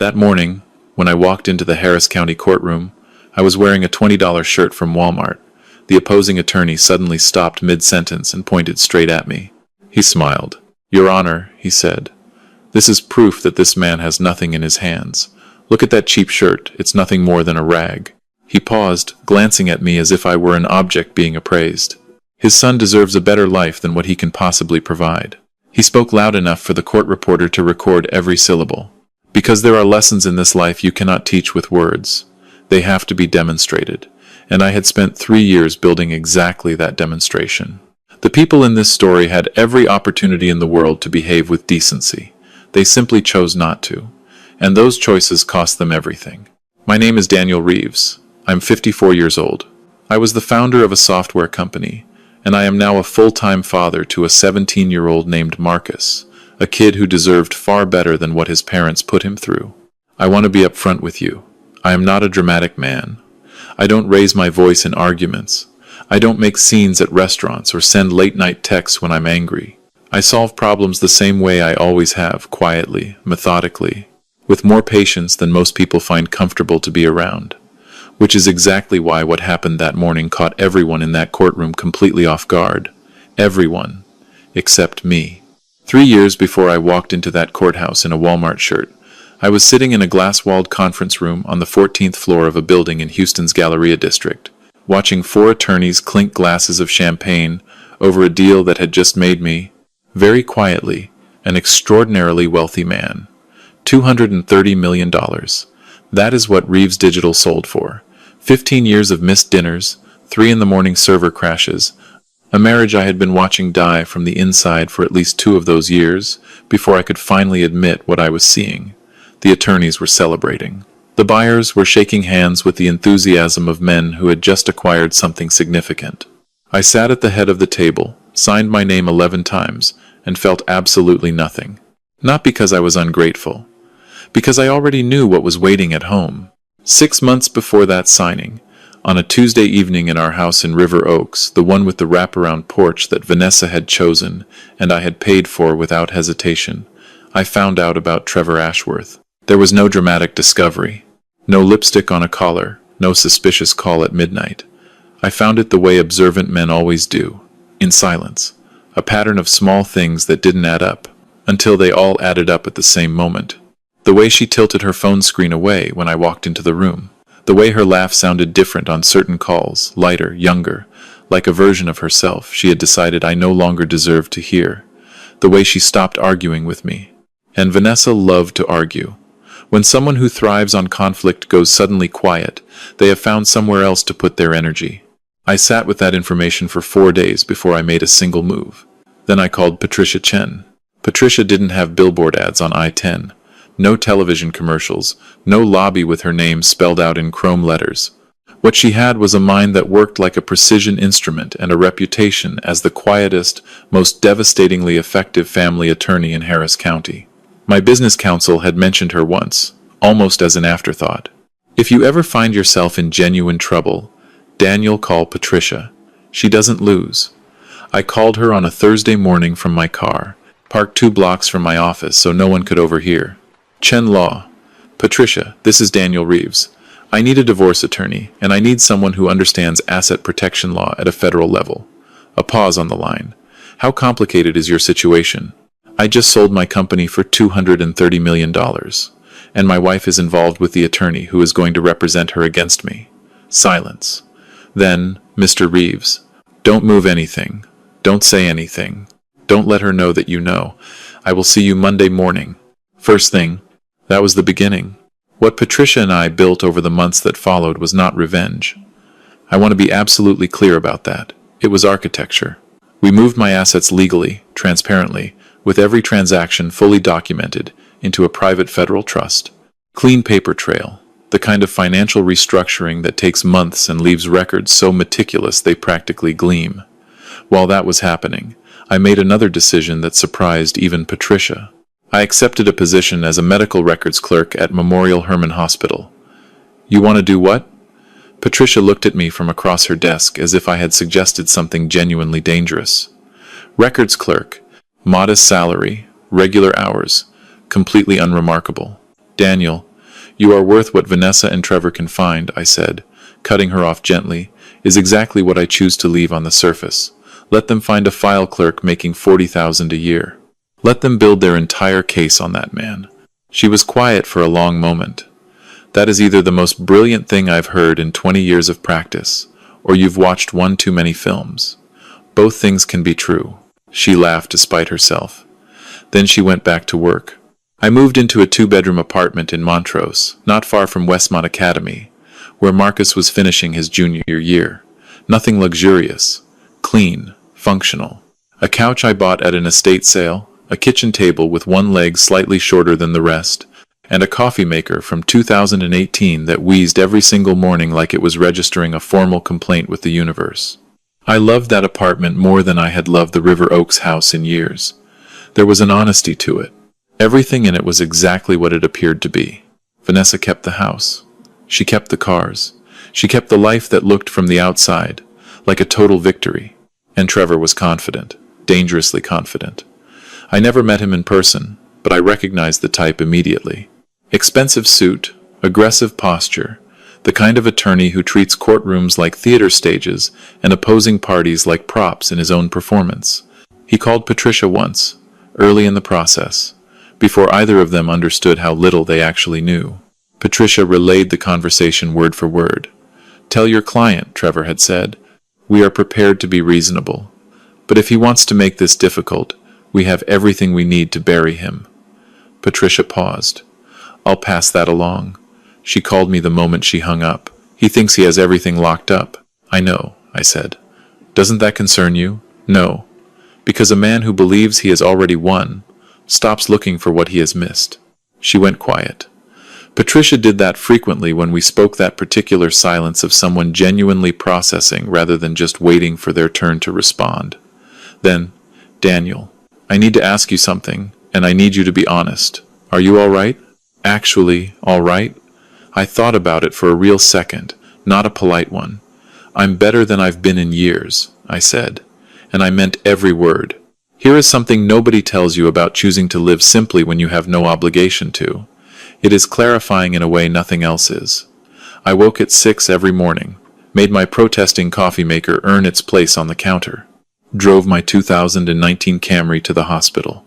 That morning, when I walked into the Harris County courtroom, I was wearing a $20 shirt from Walmart. The opposing attorney suddenly stopped mid-sentence and pointed straight at me. He smiled. "Your Honor," he said, "this is proof that this man has nothing in his hands. Look at that cheap shirt, it's nothing more than a rag." He paused, glancing at me as if I were an object being appraised. His son deserves a better life than what he can possibly provide. He spoke loud enough for the court reporter to record every syllable. Because there are lessons in this life you cannot teach with words. They have to be demonstrated. And I had spent 3 years building exactly that demonstration. The people in this story had every opportunity in the world to behave with decency. They simply chose not to. And those choices cost them everything. My name is Daniel Reeves. I'm 54 years old. I was the founder of a software company, and I am now a full-time father to a 17-year-old named Marcus, a kid who deserved far better than what his parents put him through. I want to be upfront with you. I am not a dramatic man. I don't raise my voice in arguments. I don't make scenes at restaurants or send late-night texts when I'm angry. I solve problems the same way I always have, quietly, methodically, with more patience than most people find comfortable to be around. Which is exactly why what happened that morning caught everyone in that courtroom completely off guard. Everyone. Except me. 3 years before I walked into that courthouse in a Walmart shirt, I was sitting in a glass-walled conference room on the 14th floor of a building in Houston's Galleria district, watching 4 attorneys clink glasses of champagne over a deal that had just made me, very quietly, an extraordinarily wealthy man. $230 million. That is what Reeves Digital sold for. 15 years of missed dinners, 3 in the morning server crashes, a marriage I had been watching die from the inside for at least 2 of those years before I could finally admit what I was seeing. The attorneys were celebrating. The buyers were shaking hands with the enthusiasm of men who had just acquired something significant. I sat at the head of the table, signed my name 11 times, and felt absolutely nothing. Not because I was ungrateful. Because I already knew what was waiting at home. 6 months before that signing, on a Tuesday evening in our house in River Oaks, the one with the wraparound porch that Vanessa had chosen and I had paid for without hesitation, I found out about Trevor Ashworth. There was no dramatic discovery. No lipstick on a collar, no suspicious call at midnight. I found it the way observant men always do, in silence. A pattern of small things that didn't add up, until they all added up at the same moment. The way she tilted her phone screen away when I walked into the room. The way her laugh sounded different on certain calls, lighter, younger, like a version of herself she had decided I no longer deserved to hear. The way she stopped arguing with me. And Vanessa loved to argue. When someone who thrives on conflict goes suddenly quiet, they have found somewhere else to put their energy. I sat with that information for 4 days before I made a single move. Then I called Patricia Chen. Patricia didn't have billboard ads on I-10. No television commercials, no lobby with her name spelled out in chrome letters. What she had was a mind that worked like a precision instrument and a reputation as the quietest, most devastatingly effective family attorney in Harris County. My business counsel had mentioned her once, almost as an afterthought. If you ever find yourself in genuine trouble, Daniel, call Patricia. She doesn't lose. I called her on a Thursday morning from my car, parked 2 blocks from my office so no one could overhear. Chen Law. Patricia, this is Daniel Reeves. I need a divorce attorney, and I need someone who understands asset protection law at a federal level. A pause on the line. How complicated is your situation? I just sold my company for $230 million, and my wife is involved with the attorney who is going to represent her against me. Silence. Then, Mr. Reeves, don't move anything. Don't say anything. Don't let her know that you know. I will see you Monday morning. First thing. That was the beginning. What Patricia and I built over the months that followed was not revenge. I want to be absolutely clear about that. It was architecture. We moved my assets legally, transparently, with every transaction fully documented, into a private federal trust. Clean paper trail. The kind of financial restructuring that takes months and leaves records so meticulous they practically gleam. While that was happening, I made another decision that surprised even Patricia. I accepted a position as a medical records clerk at Memorial Hermann Hospital. You want to do what? Patricia looked at me from across her desk as if I had suggested something genuinely dangerous. Records clerk. Modest salary. Regular hours. Completely unremarkable. Daniel, You are worth what Vanessa and Trevor can find, I said, cutting her off gently, is exactly what I choose to leave on the surface. Let them find a file clerk making $40,000 a year. Let them build their entire case on that man. She was quiet for a long moment. That is either the most brilliant thing I've heard in 20 years of practice, or you've watched one too many films. Both things can be true. She laughed despite herself. Then she went back to work. I moved into a 2-bedroom apartment in Montrose, not far from Westmont Academy, where Marcus was finishing his junior year. Nothing luxurious. Clean. Functional. A couch I bought at an estate sale, a kitchen table with one leg slightly shorter than the rest, and a coffee maker from 2018 that wheezed every single morning like it was registering a formal complaint with the universe. I loved that apartment more than I had loved the River Oaks house in years. There was an honesty to it. Everything in it was exactly what it appeared to be. Vanessa kept the house. She kept the cars. She kept the life that looked from the outside like a total victory. And Trevor was confident, dangerously confident. I never met him in person, but I recognized the type immediately. Expensive suit, aggressive posture, the kind of attorney who treats courtrooms like theater stages and opposing parties like props in his own performance. He called Patricia once, early in the process, before either of them understood how little they actually knew. Patricia relayed the conversation word for word. "Tell your client," Trevor had said. "We are prepared to be reasonable. But if he wants to make this difficult, we have everything we need to bury him." Patricia paused. "I'll pass that along." She called me the moment she hung up. "He thinks he has everything locked up." "I know," I said. "Doesn't that concern you?" "No. Because a man who believes he has already won stops looking for what he has missed." She went quiet. Patricia did that frequently when we spoke, that particular silence of someone genuinely processing rather than just waiting for their turn to respond. Then, "Daniel, I need to ask you something, and I need you to be honest. Are you all right?" "Actually, all right?" I thought about it for a real second, not a polite one. "I'm better than I've been in years," I said, and I meant every word. Here is something nobody tells you about choosing to live simply when you have no obligation to. It is clarifying in a way nothing else is. I woke at 6 every morning, made my protesting coffee maker earn its place on the counter, drove my 2019 Camry to the hospital,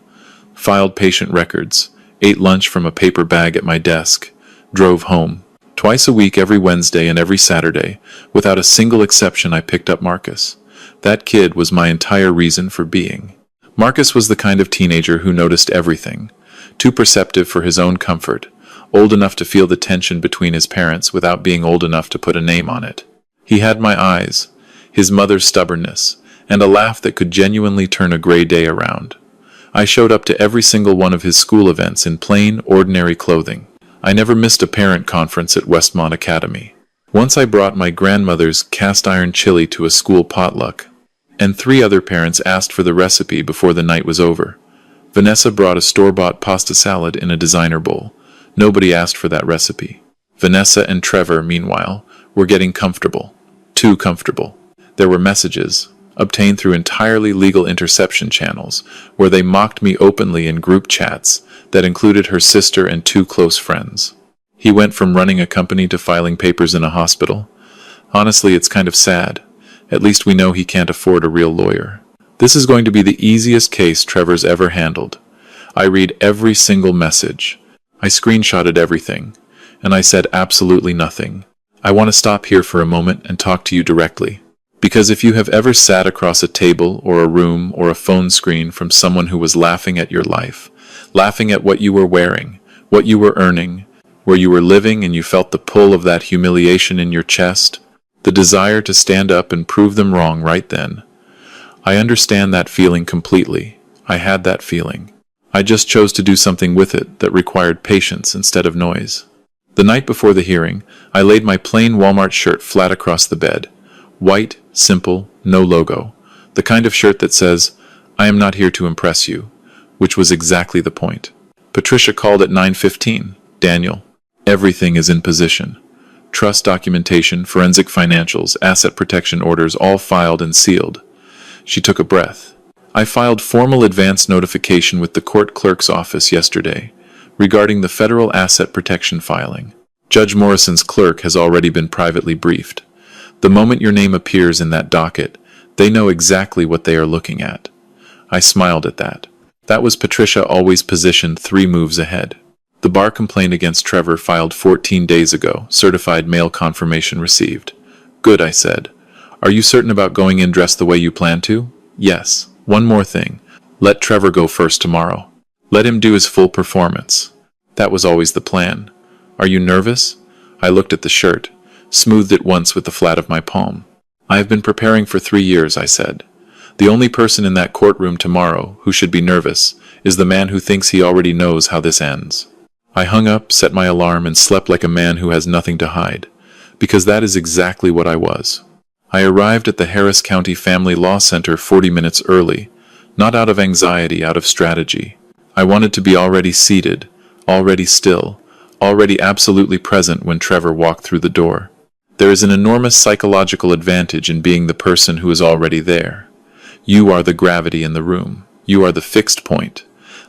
filed patient records, ate lunch from a paper bag at my desk, drove home. Twice a week, every Wednesday and every Saturday, without a single exception, I picked up Marcus. That kid was my entire reason for being. Marcus was the kind of teenager who noticed everything, too perceptive for his own comfort, old enough to feel the tension between his parents without being old enough to put a name on it. He had my eyes, his mother's stubbornness, and a laugh that could genuinely turn a gray day around. I showed up to every single one of his school events in plain, ordinary clothing. I never missed a parent conference at Westmont Academy. Once I brought my grandmother's cast-iron chili to a school potluck, and 3 other parents asked for the recipe before the night was over. Vanessa brought a store-bought pasta salad in a designer bowl. Nobody asked for that recipe. Vanessa and Trevor, meanwhile, were getting comfortable. Too comfortable. There were messages, obtained through entirely legal interception channels, where they mocked me openly in group chats that included her sister and 2 close friends. He went from running a company to filing papers in a hospital. Honestly, it's kind of sad. At least we know he can't afford a real lawyer. This is going to be the easiest case Trevor's ever handled. I read every single message. I screenshotted everything, and I said absolutely nothing. I want to stop here for a moment and talk to you directly. Because if you have ever sat across a table or a room or a phone screen from someone who was laughing at your life, laughing at what you were wearing, what you were earning, where you were living, and you felt the pull of that humiliation in your chest, the desire to stand up and prove them wrong right then. I understand that feeling completely. I had that feeling. I just chose to do something with it that required patience instead of noise. The night before the hearing, I laid my plain Walmart shirt flat across the bed. White, simple, no logo. The kind of shirt that says, "I am not here to impress you," which was exactly the point. Patricia called at 9:15. "Daniel, everything is in position. Trust documentation, forensic financials, asset protection orders, all filed and sealed." She took a breath. "I filed formal advance notification with the court clerk's office yesterday regarding the federal asset protection filing. Judge Morrison's clerk has already been privately briefed. The moment your name appears in that docket, they know exactly what they are looking at. I smiled at that. That was Patricia always positioned 3 moves ahead. The bar complaint against Trevor filed 14 days ago, certified mail confirmation received. Good, I said. Are you certain about going in dressed the way you plan to? Yes. One more thing. Let Trevor go first tomorrow. Let him do his full performance. That was always the plan. Are you nervous? I looked at the shirt, smoothed it once with the flat of my palm. I have been preparing for 3 years, I said. The only person in that courtroom tomorrow who should be nervous is the man who thinks he already knows how this ends. I hung up, set my alarm, and slept like a man who has nothing to hide, because that is exactly what I was. I arrived at the Harris County Family Law Center 40 minutes early, not out of anxiety, out of strategy. I wanted to be already seated, already still, already absolutely present when Trevor walked through the door. There is an enormous psychological advantage in being the person who is already there. You are the gravity in the room. You are the fixed point.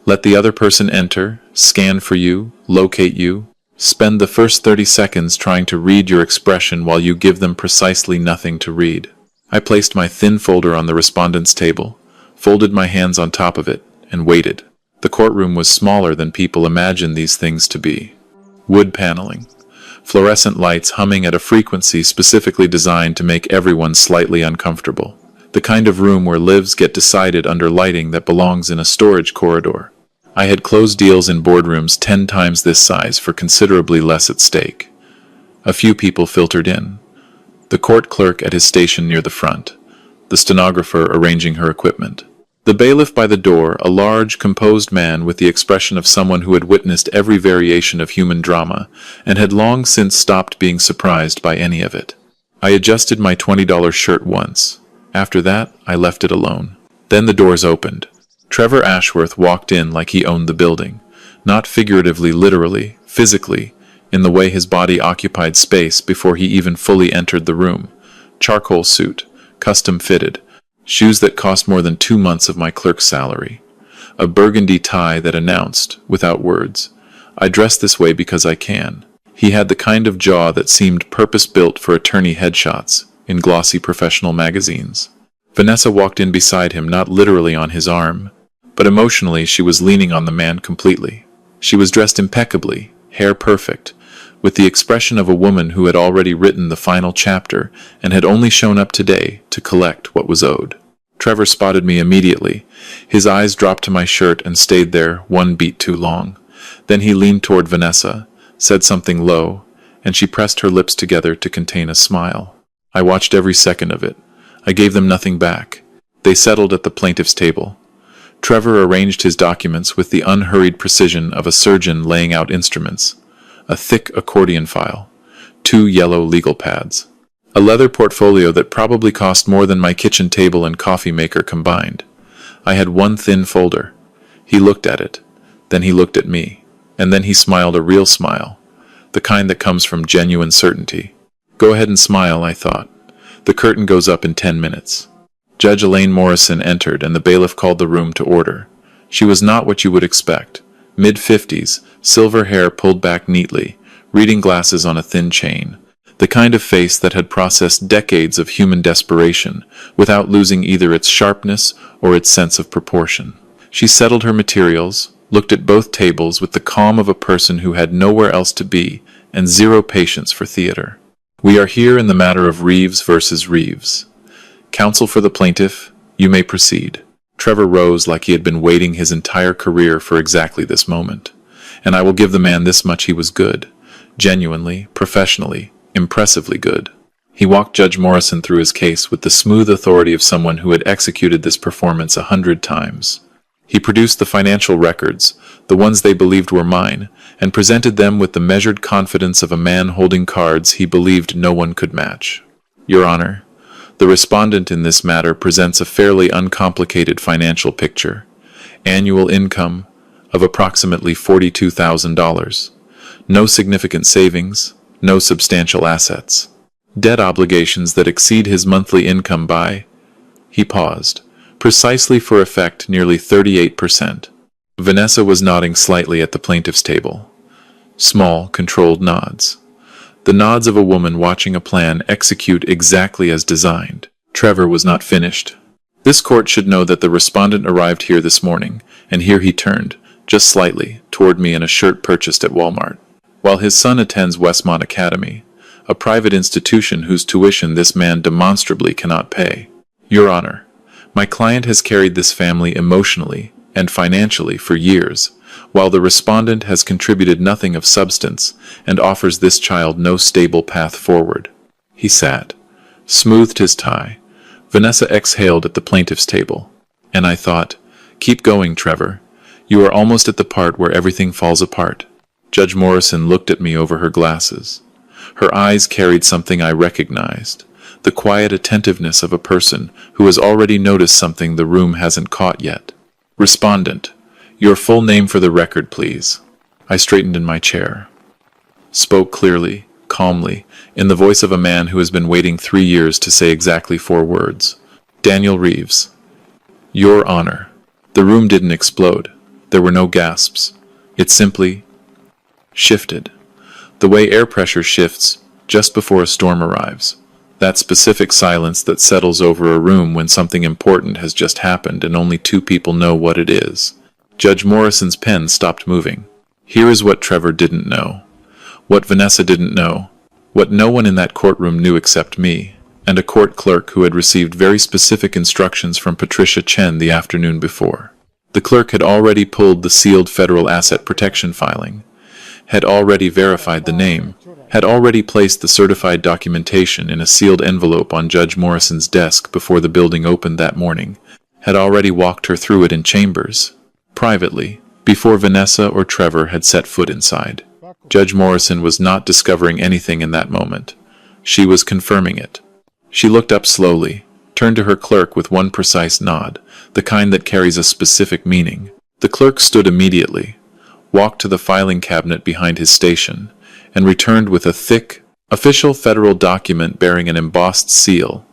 Let the other person enter, scan for you, locate you. Spend the first 30 seconds trying to read your expression while you give them precisely nothing to read. I placed my thin folder on the respondent's table, folded my hands on top of it, and waited. The courtroom was smaller than people imagine these things to be. Wood paneling. Fluorescent lights humming at a frequency specifically designed to make everyone slightly uncomfortable. The kind of room where lives get decided under lighting that belongs in a storage corridor. I had closed deals in boardrooms 10 times this size for considerably less at stake. A few people filtered in. The court clerk at his station near the front. The stenographer arranging her equipment. The bailiff by the door, a large, composed man with the expression of someone who had witnessed every variation of human drama and had long since stopped being surprised by any of it. I adjusted my $20 shirt once. After that, I left it alone. Then the doors opened. Trevor Ashworth walked in like he owned the building, not figuratively, literally, physically, in the way his body occupied space before he even fully entered the room. Charcoal suit, custom fitted, shoes that cost more than 2 months of my clerk's salary, a burgundy tie that announced, without words, I dress this way because I can. He had the kind of jaw that seemed purpose-built for attorney headshots in glossy professional magazines. Vanessa walked in beside him, not literally on his arm, but emotionally she was leaning on the man completely. She was dressed impeccably, hair perfect, with the expression of a woman who had already written the final chapter and had only shown up today to collect what was owed. Trevor spotted me immediately. His eyes dropped to my shirt and stayed there 1 beat too long. Then he leaned toward Vanessa, said something low, and she pressed her lips together to contain a smile. I watched every second of it. I gave them nothing back. They settled at the plaintiff's table. Trevor arranged his documents with the unhurried precision of a surgeon laying out instruments. A thick accordion file, 2 yellow legal pads, a leather portfolio that probably cost more than my kitchen table and coffee maker combined. I had 1 thin folder. He looked at it. Then he looked at me. And then he smiled, a real smile, the kind that comes from genuine certainty. Go ahead and smile, I thought. The curtain goes up in 10 minutes. Judge Elaine Morrison entered, and the bailiff called the room to order. She was not what you would expect. Mid-50s, silver hair pulled back neatly, reading glasses on a thin chain. The kind of face that had processed decades of human desperation without losing either its sharpness or its sense of proportion. She settled her materials, looked at both tables with the calm of a person who had nowhere else to be and zero patience for theater. We are here in the matter of Reeves versus Reeves. Counsel for the plaintiff, you may proceed. Trevor rose like he had been waiting his entire career for exactly this moment. And I will give the man this much: he was good. Genuinely, professionally, impressively good. He walked Judge Morrison through his case with the smooth authority of someone who had executed this performance 100 times. He produced the financial records, the ones they believed were mine, and presented them with the measured confidence of a man holding cards he believed no one could match. Your Honor, the respondent in this matter presents a fairly uncomplicated financial picture. Annual income of approximately $42,000. No significant savings, no substantial assets. Debt obligations that exceed his monthly income by, he paused, precisely for effect, nearly 38%. Vanessa was nodding slightly at the plaintiff's table. Small, controlled nods. The nods of a woman watching a plan execute exactly as designed. Trevor was not finished. This court should know that the respondent arrived here this morning, and here he turned, just slightly, toward me in a shirt purchased at Walmart. While his son attends Westmont Academy, a private institution whose tuition this man demonstrably cannot pay. Your Honor, my client has carried this family emotionally and financially for years, while the respondent has contributed nothing of substance and offers this child no stable path forward. He sat, smoothed his tie. Vanessa exhaled at the plaintiff's table, and I thought, keep going, Trevor. You are almost at the part where everything falls apart. Judge Morrison looked at me over her glasses. Her eyes carried something I recognized, the quiet attentiveness of a person who has already noticed something the room hasn't caught yet. Respondent, your full name for the record, please. I straightened in my chair. Spoke clearly, calmly, in the voice of a man who has been waiting 3 years to say exactly 4 words. Daniel Reeves. Your Honor. The room didn't explode. There were no gasps. It simply shifted. The way air pressure shifts just before a storm arrives. That specific silence that settles over a room when something important has just happened and only 2 people know what it is. Judge Morrison's pen stopped moving. Here is what Trevor didn't know. What Vanessa didn't know. What no one in that courtroom knew except me, and a court clerk who had received very specific instructions from Patricia Chen the afternoon before. The clerk had already pulled the sealed federal asset protection filing, had already verified the name, had already placed the certified documentation in a sealed envelope on Judge Morrison's desk before the building opened that morning, had already walked her through it in chambers, privately, before Vanessa or Trevor had set foot inside. Judge Morrison was not discovering anything in that moment. She was confirming it. She looked up slowly, turned to her clerk with one precise nod, the kind that carries a specific meaning. The clerk stood immediately, walked to the filing cabinet behind his station, and returned with a thick, official federal document bearing an embossed seal.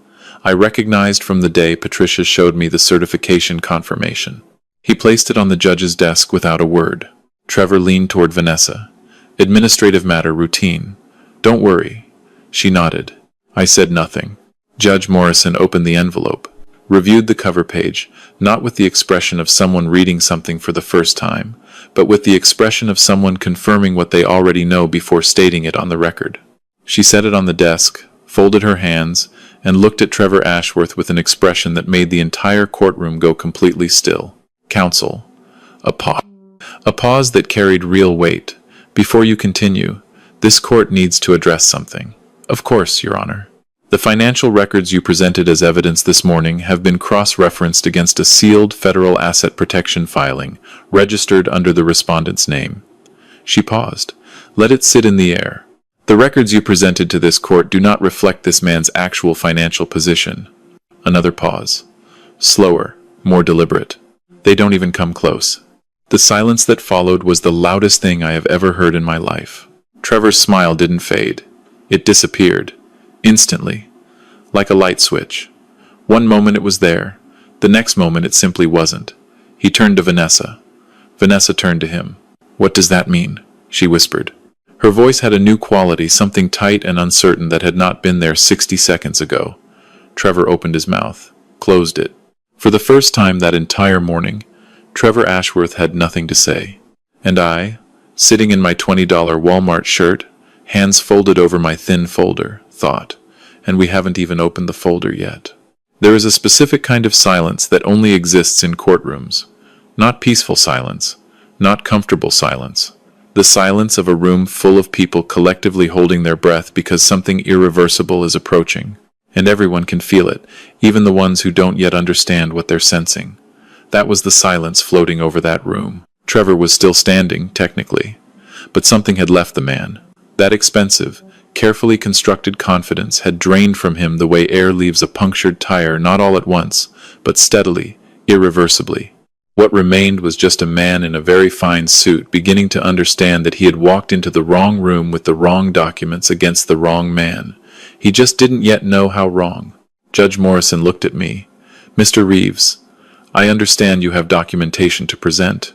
I recognized from the day Patricia showed me the certification confirmation. He placed it on the judge's desk without a word. Trevor leaned toward Vanessa. Administrative matter routine. Don't worry. She nodded. I said nothing. Judge Morrison opened the envelope, reviewed the cover page, not with the expression of someone reading something for the first time, but with the expression of someone confirming what they already know before stating it on the record. She set it on the desk, folded her hands, and looked at Trevor Ashworth with an expression that made the entire courtroom go completely still. Counsel. A pause. A pause that carried real weight. Before you continue, this court needs to address something. Of course, Your Honor. The financial records you presented as evidence this morning have been cross-referenced against a sealed federal asset protection filing registered under the respondent's name. She paused. Let it sit in the air. The records you presented to this court do not reflect this man's actual financial position. Another pause. Slower, more deliberate. They don't even come close. The silence that followed was the loudest thing I have ever heard in my life. Trevor's smile didn't fade. It disappeared. Instantly. Like a light switch. One moment it was there. The next moment it simply wasn't. He turned to Vanessa. Vanessa turned to him. What does that mean? She whispered. Her voice had a new quality, something tight and uncertain that had not been there 60 seconds ago. Trevor opened his mouth, closed it. For the first time that entire morning, Trevor Ashworth had nothing to say. And I, sitting in my $20 Walmart shirt, hands folded over my thin folder, thought, and we haven't even opened the folder yet. There is a specific kind of silence that only exists in courtrooms. Not peaceful silence, not comfortable silence. The silence of a room full of people collectively holding their breath because something irreversible is approaching. And everyone can feel it, even the ones who don't yet understand what they're sensing. That was the silence floating over that room. Trevor was still standing, technically. But something had left the man. That expensive, carefully constructed confidence had drained from him the way air leaves a punctured tire, not all at once, but steadily, irreversibly. What remained was just a man in a very fine suit beginning to understand that he had walked into the wrong room with the wrong documents against the wrong man. He just didn't yet know how wrong. Judge Morrison looked at me. Mr. Reeves, I understand you have documentation to present.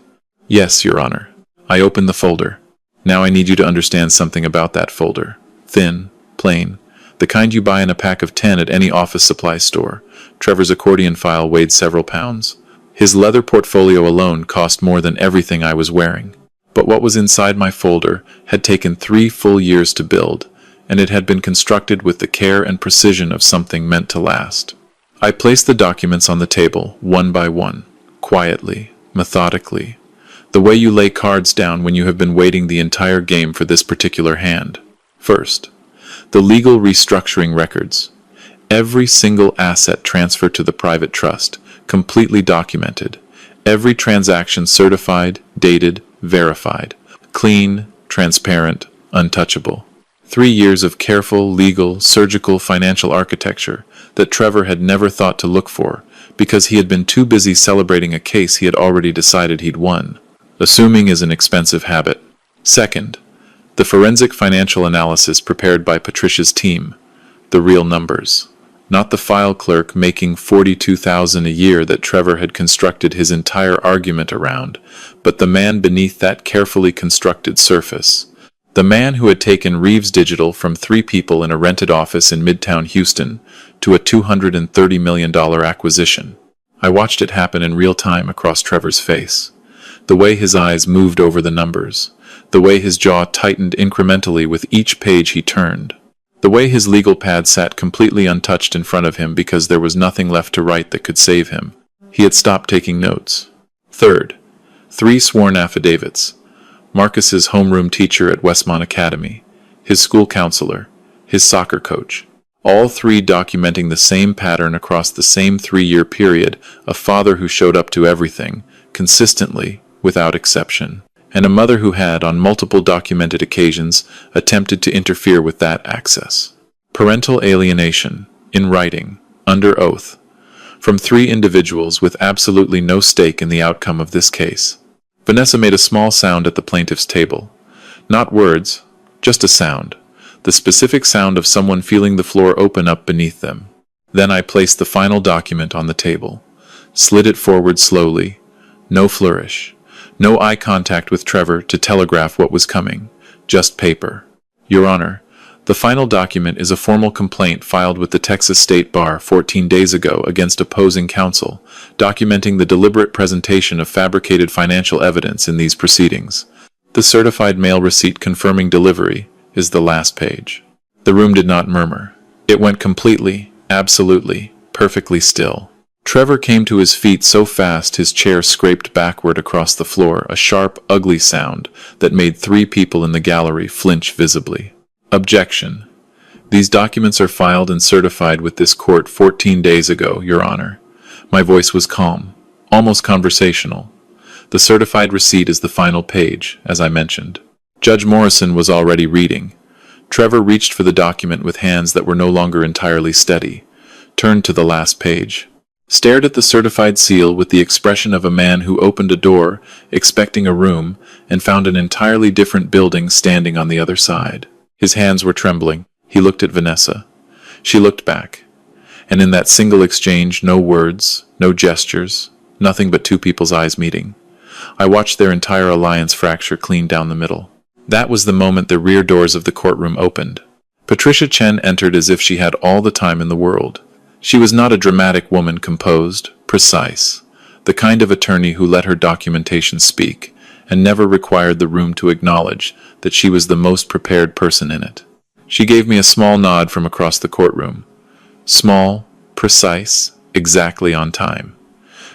Yes, Your Honor. I opened the folder. Now I need you to understand something about that folder. Thin, plain, the kind you buy in a pack of 10 at any office supply store. Trevor's accordion file weighed several pounds. His leather portfolio alone cost more than everything I was wearing. But what was inside my folder had taken 3 full years to build, and it had been constructed with the care and precision of something meant to last. I placed the documents on the table, one by one, quietly, methodically, the way you lay cards down when you have been waiting the entire game for this particular hand. First, the legal restructuring records. Every single asset transferred to the private trust, completely documented. Every transaction certified, dated, verified. Clean, transparent, untouchable. 3 years of careful, legal, surgical, financial architecture that Trevor had never thought to look for because he had been too busy celebrating a case he had already decided he'd won. Assuming is an expensive habit. Second, the forensic financial analysis prepared by Patricia's team. The real numbers. Not the file clerk making $42,000 a year that Trevor had constructed his entire argument around, but the man beneath that carefully constructed surface. The man who had taken Reeves Digital from 3 people in a rented office in Midtown Houston to a $230 million acquisition. I watched it happen in real time across Trevor's face. The way his eyes moved over the numbers. The way his jaw tightened incrementally with each page he turned. The way his legal pad sat completely untouched in front of him because there was nothing left to write that could save him. He had stopped taking notes. Third, 3 sworn affidavits. Marcus's homeroom teacher at Westmont Academy, his school counselor, his soccer coach. All 3 documenting the same pattern across the same 3-year period, a father who showed up to everything, consistently, without exception, and a mother who had, on multiple documented occasions, attempted to interfere with that access. Parental alienation, in writing, under oath, from 3 individuals with absolutely no stake in the outcome of this case. Vanessa made a small sound at the plaintiff's table. Not words, just a sound. The specific sound of someone feeling the floor open up beneath them. Then I placed the final document on the table. Slid it forward slowly. No flourish. No eye contact with Trevor to telegraph what was coming. Just paper. Your Honor, the final document is a formal complaint filed with the Texas State Bar 14 days ago against opposing counsel, documenting the deliberate presentation of fabricated financial evidence in these proceedings. The certified mail receipt confirming delivery is the last page. The room did not murmur. It went completely, absolutely, perfectly still. Trevor came to his feet so fast his chair scraped backward across the floor, a sharp, ugly sound that made 3 people in the gallery flinch visibly. Objection. These documents are filed and certified with this court 14 days ago, Your Honor. My voice was calm, almost conversational. The certified receipt is the final page, as I mentioned. Judge Morrison was already reading. Trevor reached for the document with hands that were no longer entirely steady, turned to the last page, stared at the certified seal with the expression of a man who opened a door, expecting a room, and found an entirely different building standing on the other side. His hands were trembling. He looked at Vanessa. She looked back. And in that single exchange, no words, no gestures, nothing but 2 people's eyes meeting. I watched their entire alliance fracture clean down the middle. That was the moment the rear doors of the courtroom opened. Patricia Chen entered as if she had all the time in the world. She was not a dramatic woman, composed, precise, the kind of attorney who let her documentation speak, and never required the room to acknowledge that she was the most prepared person in it. She gave me a small nod from across the courtroom. Small, precise, exactly on time.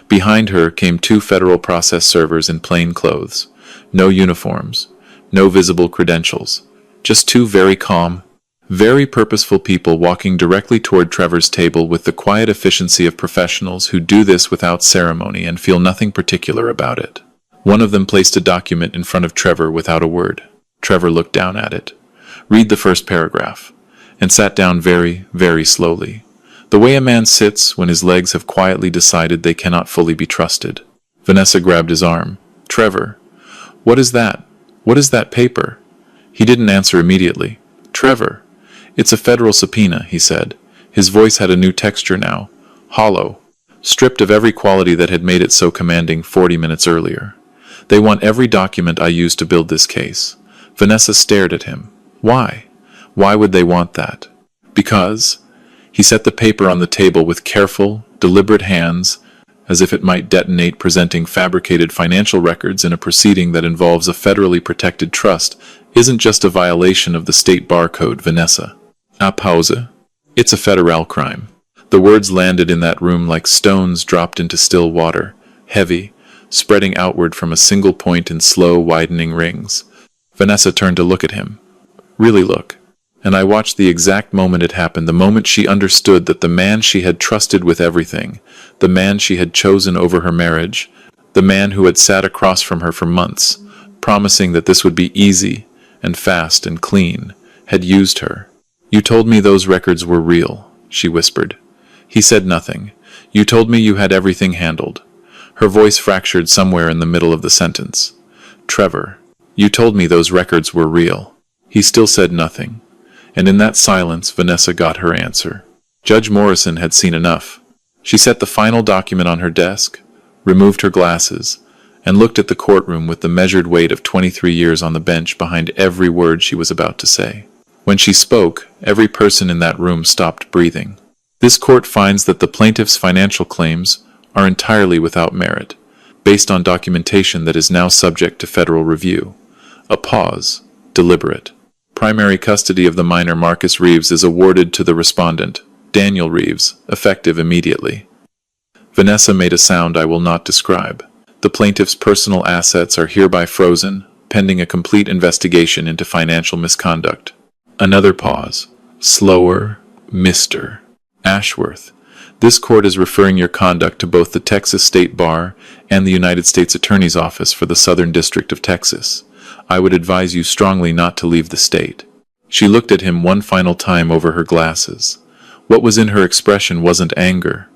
Behind her came 2 federal process servers in plain clothes, no uniforms, no visible credentials, just 2 very calm, very purposeful people walking directly toward Trevor's table with the quiet efficiency of professionals who do this without ceremony and feel nothing particular about it. One of them placed a document in front of Trevor without a word. Trevor looked down at it. Read the first paragraph, and sat down very, very slowly, the way a man sits when his legs have quietly decided they cannot fully be trusted. Vanessa grabbed his arm. Trevor, what is that? What is that paper? He didn't answer immediately. Trevor, it's a federal subpoena, he said. His voice had a new texture now, hollow, stripped of every quality that had made it so commanding 40 minutes earlier. They want every document I used to build this case. Vanessa stared at him. Why? Why would they want that? Because he set the paper on the table with careful, deliberate hands, as if it might detonate, presenting fabricated financial records in a proceeding that involves a federally protected trust isn't just a violation of the state bar code, Vanessa. A pause. It's a federal crime. The words landed in that room like stones dropped into still water, heavy, spreading outward from a single point in slow, widening rings. Vanessa turned to look at him. Really look. And I watched the exact moment it happened, the moment she understood that the man she had trusted with everything, the man she had chosen over her marriage, the man who had sat across from her for months, promising that this would be easy and fast and clean, had used her. You told me those records were real, she whispered. He said nothing. You told me you had everything handled. Her voice fractured somewhere in the middle of the sentence. Trevor, you told me those records were real. He still said nothing. And in that silence, Vanessa got her answer. Judge Morrison had seen enough. She set the final document on her desk, removed her glasses, and looked at the courtroom with the measured weight of 23 years on the bench behind every word she was about to say. When she spoke, every person in that room stopped breathing. This court finds that the plaintiff's financial claims are entirely without merit, based on documentation that is now subject to federal review. A pause, deliberate. Primary custody of the minor Marcus Reeves is awarded to the respondent, Daniel Reeves, effective immediately. Vanessa made a sound I will not describe. The plaintiff's personal assets are hereby frozen, pending a complete investigation into financial misconduct. Another pause. Slower, Mr. Ashworth. This court is referring your conduct to both the Texas State Bar and the United States Attorney's Office for the Southern District of Texas. I would advise you strongly not to leave the state. She looked at him one final time over her glasses. What was in her expression wasn't anger.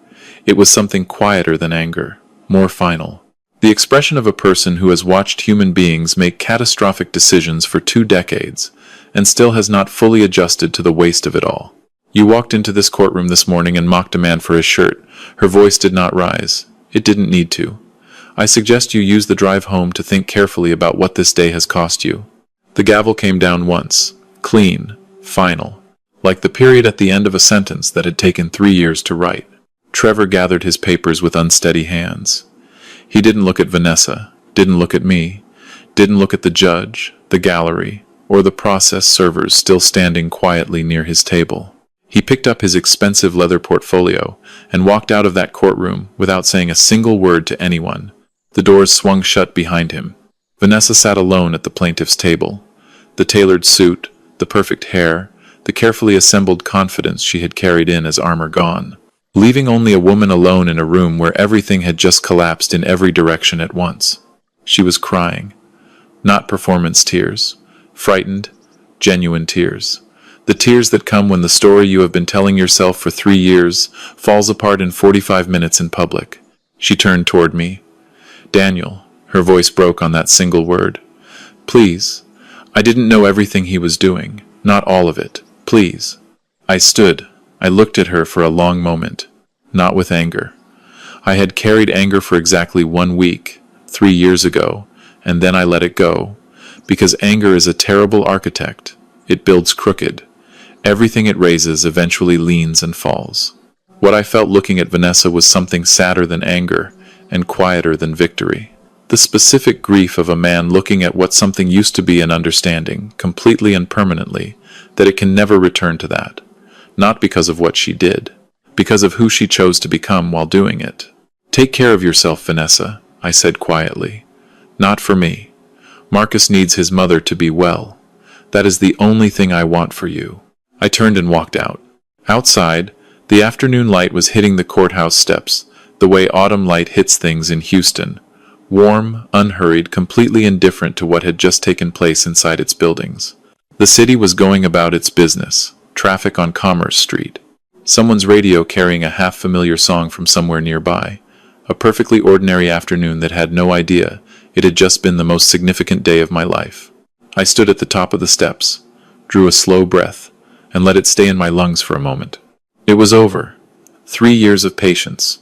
It was something quieter than anger, more final. The expression of a person who has watched human beings make catastrophic decisions for 2 decades and still has not fully adjusted to the waste of it all. You walked into this courtroom this morning and mocked a man for his shirt. Her voice did not rise. It didn't need to. I suggest you use the drive home to think carefully about what this day has cost you. The gavel came down once, clean, final, like the period at the end of a sentence that had taken 3 years to write. Trevor gathered his papers with unsteady hands. He didn't look at Vanessa, didn't look at me, didn't look at the judge, the gallery, or the process servers still standing quietly near his table. He picked up his expensive leather portfolio and walked out of that courtroom without saying a single word to anyone. The doors swung shut behind him. Vanessa sat alone at the plaintiff's table. The tailored suit, the perfect hair, the carefully assembled confidence she had carried in as armor gone, leaving only a woman alone in a room where everything had just collapsed in every direction at once. She was crying. Not performance tears. Frightened, genuine tears. The tears that come when the story you have been telling yourself for 3 years falls apart in 45 minutes in public. She turned toward me. Daniel, her voice broke on that single word. Please. I didn't know everything he was doing. Not all of it. Please. I stood. I looked at her for a long moment. Not with anger. I had carried anger for exactly 1 week, 3 years ago, and then I let it go. Because anger is a terrible architect. It builds crooked. Everything it raises eventually leans and falls. What I felt looking at Vanessa was something sadder than anger and quieter than victory. The specific grief of a man looking at what something used to be an understanding, completely and permanently, that it can never return to that. Not because of what she did, because of who she chose to become while doing it. Take care of yourself, Vanessa, I said quietly. Not for me. Marcus needs his mother to be well. That is the only thing I want for you. I turned and walked out. Outside, the afternoon light was hitting the courthouse steps, the way autumn light hits things in Houston. Warm, unhurried, completely indifferent to what had just taken place inside its buildings. The city was going about its business. Traffic on Commerce Street. Someone's radio carrying a half-familiar song from somewhere nearby. A perfectly ordinary afternoon that had no idea it had just been the most significant day of my life. I stood at the top of the steps, drew a slow breath, and let it stay in my lungs for a moment. It was over. 3 years of patience.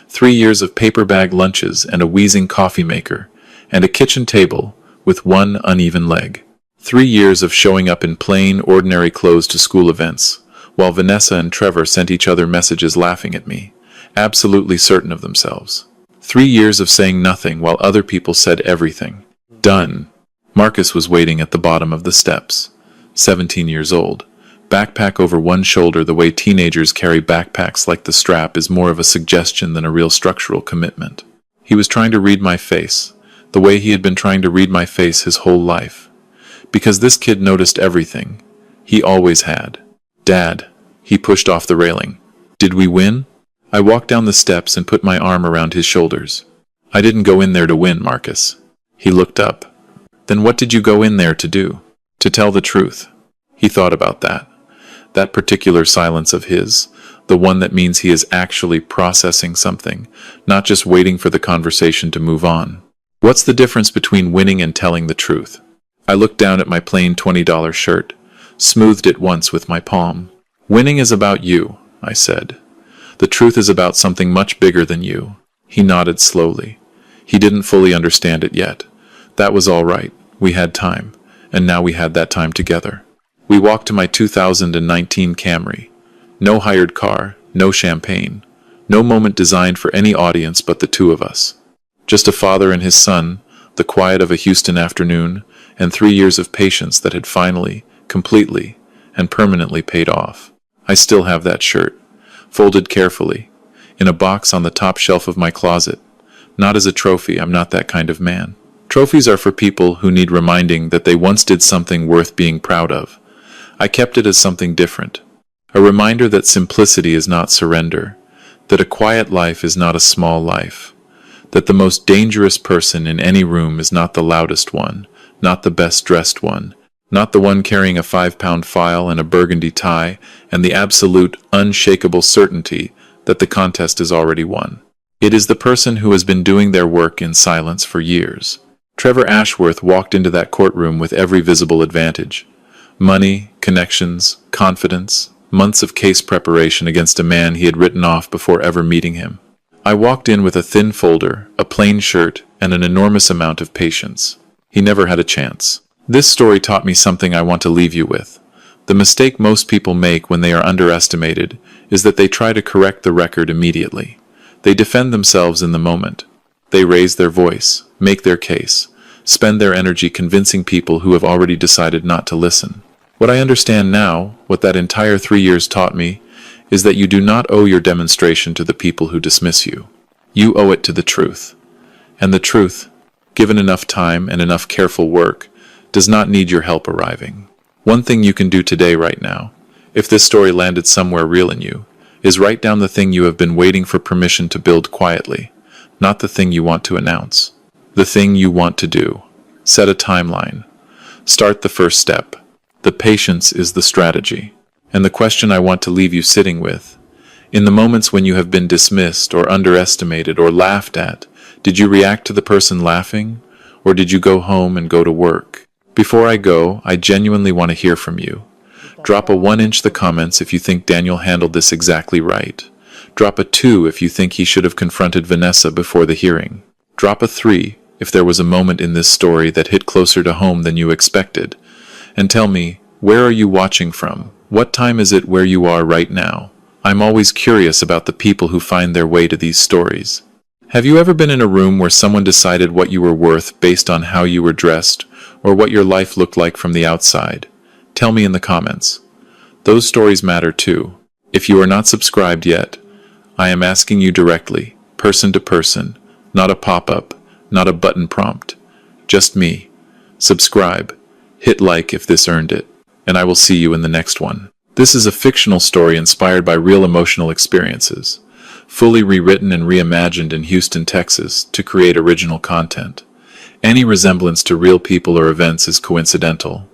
3 years of paper bag lunches and a wheezing coffee maker, and a kitchen table with one uneven leg. 3 years of showing up in plain, ordinary clothes to school events, while Vanessa and Trevor sent each other messages laughing at me, absolutely certain of themselves. 3 years of saying nothing while other people said everything. Done. Marcus was waiting at the bottom of the steps, 17 years old. Backpack over one shoulder. The way teenagers carry backpacks like the strap is more of a suggestion than a real structural commitment. He was trying to read my face, the way he had been trying to read my face his whole life. Because this kid noticed everything. He always had. Dad. He pushed off the railing. Did we win? I walked down the steps and put my arm around his shoulders. I didn't go in there to win, Marcus. He looked up. Then what did you go in there to do? To tell the truth. He thought about that. That particular silence of his, the one that means he is actually processing something, not just waiting for the conversation to move on. What's the difference between winning and telling the truth? I looked down at my plain $20 shirt, smoothed it once with my palm. Winning is about you, I said. The truth is about something much bigger than you. He nodded slowly. He didn't fully understand it yet. That was all right. We had time, and now we had that time together. We walked to my 2019 Camry. No hired car, no champagne, no moment designed for any audience but the two of us. Just a father and his son, the quiet of a Houston afternoon, and 3 years of patience that had finally, completely, and permanently paid off. I still have that shirt, folded carefully, in a box on the top shelf of my closet. Not as a trophy, I'm not that kind of man. Trophies are for people who need reminding that they once did something worth being proud of. I kept it as something different. A reminder that simplicity is not surrender, that a quiet life is not a small life, that the most dangerous person in any room is not the loudest one, not the best dressed one, not the one carrying a 5-pound file and a burgundy tie and the absolute, unshakable certainty that the contest is already won. It is the person who has been doing their work in silence for years. Trevor Ashworth walked into that courtroom with every visible advantage. Money, connections, confidence, months of case preparation against a man he had written off before ever meeting him. I walked in with a thin folder, a plain shirt, and an enormous amount of patience. He never had a chance. This story taught me something I want to leave you with. The mistake most people make when they are underestimated is that they try to correct the record immediately. They defend themselves in the moment. They raise their voice, make their case, spend their energy convincing people who have already decided not to listen. What I understand now, what that entire 3 years taught me, is that you do not owe your demonstration to the people who dismiss you. You owe it to the truth. And the truth, given enough time and enough careful work, does not need your help arriving. One thing you can do today right now, if this story landed somewhere real in you, is write down the thing you have been waiting for permission to build quietly, not the thing you want to announce. The thing you want to do. Set a timeline. Start the first step. The patience is the strategy. And the question I want to leave you sitting with, in the moments when you have been dismissed or underestimated or laughed at, did you react to the person laughing, or did you go home and go to work? Before I go, I genuinely want to hear from you. Drop a 1 inch the comments if you think Daniel handled this exactly right. Drop a 2 if you think he should have confronted Vanessa before the hearing. Drop a 3 if there was a moment in this story that hit closer to home than you expected. And tell me, where are you watching from? What time is it where you are right now? I'm always curious about the people who find their way to these stories. Have you ever been in a room where someone decided what you were worth based on how you were dressed, or what your life looked like from the outside? Tell me in the comments. Those stories matter too. If you are not subscribed yet, I am asking you directly, person to person, not a pop-up, not a button prompt. Just me. Subscribe. Hit like if this earned it, and I will see you in the next one. This is a fictional story inspired by real emotional experiences, fully rewritten and reimagined in Houston, Texas, to create original content. Any resemblance to real people or events is coincidental,